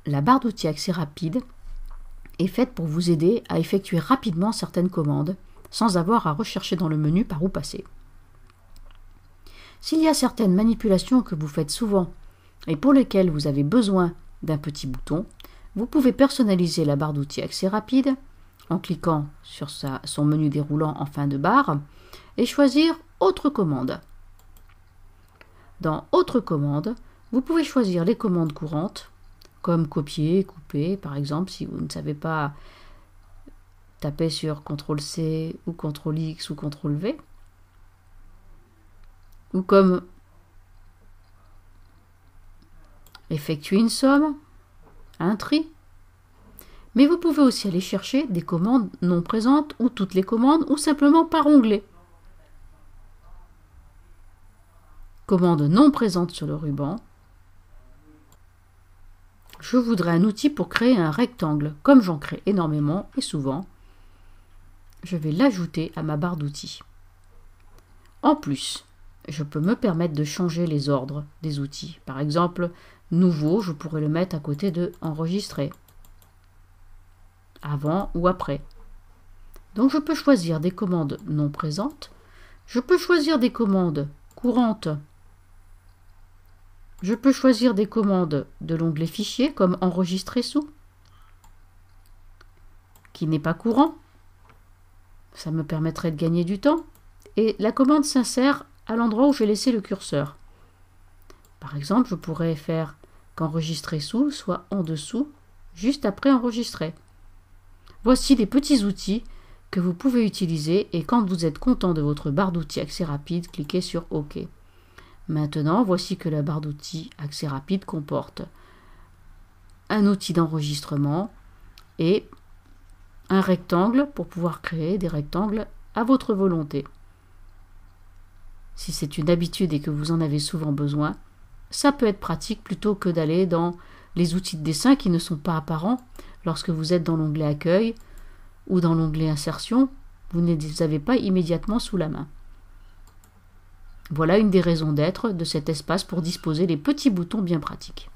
La barre d'outils accès rapide est faite pour vous aider à effectuer rapidement certaines commandes sans avoir à rechercher dans le menu par où passer. S'il y a certaines manipulations que vous faites souvent et pour lesquelles vous avez besoin d'un petit bouton, vous pouvez personnaliser la barre d'outils accès rapide en cliquant sur son menu déroulant en fin de barre et choisir Autre commande. Dans Autre commande, vous pouvez choisir les commandes courantes comme copier, couper, par exemple, si vous ne savez pas taper sur CTRL-C ou CTRL-X ou CTRL-V, ou comme effectuer une somme, un tri. Mais vous pouvez aussi aller chercher des commandes non présentes ou toutes les commandes ou simplement par onglet. Commande non présente sur le ruban. Je voudrais un outil pour créer un rectangle. Comme j'en crée énormément et souvent, je vais l'ajouter à ma barre d'outils. En plus, je peux me permettre de changer les ordres des outils. Par exemple, nouveau, je pourrais le mettre à côté de enregistrer, avant ou après. Donc je peux choisir des commandes non présentes, je peux choisir des commandes courantes, je peux choisir des commandes de l'onglet fichier comme enregistrer sous, qui n'est pas courant, ça me permettrait de gagner du temps, et la commande s'insère à l'endroit où j'ai laissé le curseur. Par exemple, je pourrais faire qu'enregistrer sous soit en dessous, juste après enregistrer. Voici les petits outils que vous pouvez utiliser et quand vous êtes content de votre barre d'outils accès rapide, cliquez sur OK. Maintenant, voici que la barre d'outils accès rapide comporte un outil d'enregistrement et un rectangle pour pouvoir créer des rectangles à votre volonté. Si c'est une habitude et que vous en avez souvent besoin, ça peut être pratique plutôt que d'aller dans les outils de dessin qui ne sont pas apparents. Lorsque vous êtes dans l'onglet Accueil ou dans l'onglet Insertion, vous ne les avez pas immédiatement sous la main. Voilà une des raisons d'être de cet espace pour disposer des petits boutons bien pratiques.